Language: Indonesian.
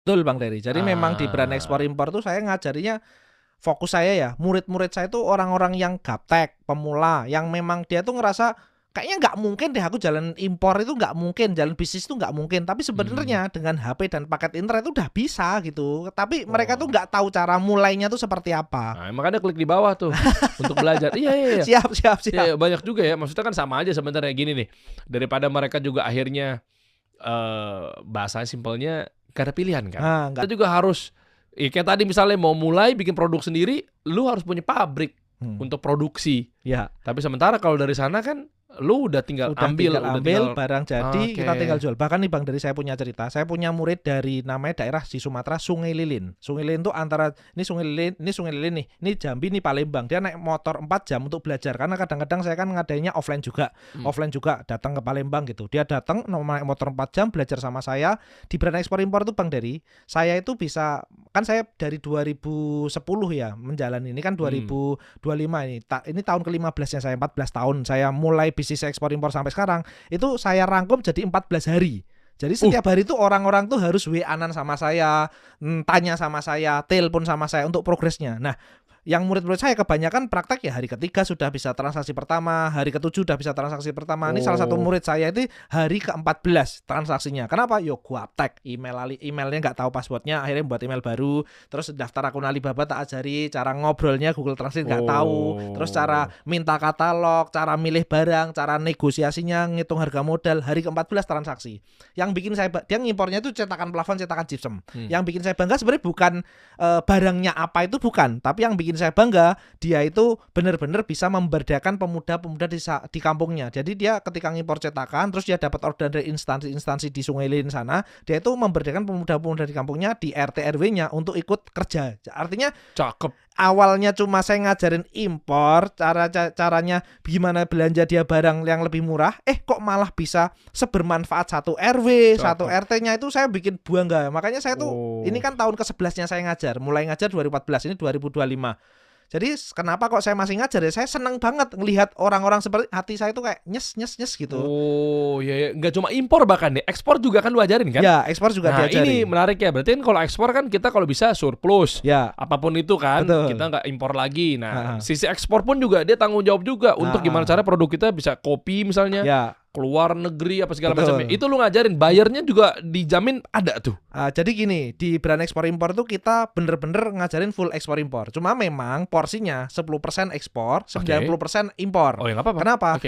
Betul Bang Dery. Jadi memang di brand ekspor Ah. impor tuh saya ngajarinya fokus saya ya, murid-murid saya tuh orang-orang yang gaptek, pemula, yang memang dia tuh ngerasa kayaknya nggak mungkin deh aku jalan impor itu nggak mungkin, jalan bisnis itu nggak mungkin. Tapi Hmm. sebenarnya dengan HP dan paket internet itu udah bisa gitu. Tapi mereka tuh Wah. nggak tahu cara mulainya tuh seperti apa. Nah, makanya klik di bawah tuh untuk belajar. Iya, iya, iya. Siap, siap, Iya, siap. iya, banyak juga ya. Maksudnya kan sama aja sebenarnya gini nih. Daripada mereka juga akhirnya bahasa simpelnya gak ada pilihan kan. Nah, Kita nggak. juga harus kayak tadi misalnya mau mulai bikin produk sendiri, lu harus punya pabrik Hmm, untuk produksi. ya. Tapi sementara kalau dari sana kan lu udah tinggal Udah tinggal udah ambil tinggal barang jadi, kita tinggal oke. jual. Bahkan nih Bang, dari saya punya cerita. Saya punya murid dari namanya daerah di Sumatera, Sungai Lilin. Sungai Lilin tuh antara ini Sungai Lilin nih, ini Jambi, ini Palembang. Dia naik motor 4 jam untuk belajar karena kadang-kadang saya kan ngadainnya offline juga. Mmm. Offline juga datang ke Palembang gitu. Dia datang naik motor 4 jam belajar sama saya di brand ekspor impor tuh Bang Dery. Saya itu bisa kan saya dari 2010 ya menjalani ini kan Mmm. 2025 ini. Ini tahun ke-15-nya saya, 14 tahun saya mulai bisnis ekspor impor sampai sekarang, itu saya rangkum jadi 14 hari. Jadi Uh, setiap hari itu orang-orang tuh harus WA-an sama saya, tanya sama saya, telepon sama saya untuk progresnya. Nah, yang murid-murid saya kebanyakan praktek ya hari ketiga sudah bisa transaksi pertama, hari ketujuh udah bisa transaksi pertama. Ini salah satu oh, murid saya itu hari ke-14 transaksinya. Kenapa? Yo gua tag emailnya nggak tahu passwordnya, akhirnya buat email baru. Terus daftar akun Alibaba tak ajari, cara ngobrolnya Google Translate nggak tahu. Terus cara oh, minta katalog, cara milih barang, cara negosiasinya, ngitung harga modal, hari ke-14 transaksi. Yang bikin saya dia ngimpornya itu cetakan plafon, cetakan gypsum. hmm. Yang bikin saya bangga sebenarnya bukan barangnya apa itu bukan, tapi yang bikin saya bangga dia itu benar-benar bisa memberdayakan pemuda-pemuda di kampungnya. Jadi dia ketika ngimpor cetakan terus dia dapat order dari instansi-instansi di Sungai Lilin sana, dia itu memberdayakan pemuda-pemuda di kampungnya di RT RW-nya untuk ikut kerja. Artinya Cakep. awalnya cuma saya ngajarin impor, caranya gimana belanja dia barang yang lebih murah, kok malah bisa sebermanfaat satu RW, satu Cakep. RT-nya itu saya bikin bangga. Makanya saya tuh ini Oh. kan tahun ke-11-nya saya ngajar, mulai ngajar 2014, ini 2025. Jadi kenapa kok saya masih ngajar ya? Saya senang banget ngelihat orang-orang seperti hati saya tuh kayak nyes nyes nyes gitu. Oh, ya, ya, nggak cuma impor bahkan nih, ekspor juga kan lu ajarin kan? Ya, ekspor juga Nah, ini diajari. menarik ya, berarti kan kalau ekspor kan kita kalau bisa surplus, Ya, apapun itu kan, kita betul. nggak impor lagi. Nah, Heeh. sisi ekspor pun juga dia tanggung jawab juga untuk gimana Heeh. cara produk kita bisa kopi misalnya, Ya, keluar negeri apa segala macamnya. betul. Itu lu ngajarin, bayarnya juga dijamin ada tuh? Jadi gini, di brand ekspor impor tuh kita bener-bener ngajarin full ekspor impor. Cuma memang porsinya 10% ekspor, Oke. 90% impor. Oh, ya nggak apa-apa. Kenapa? Oke.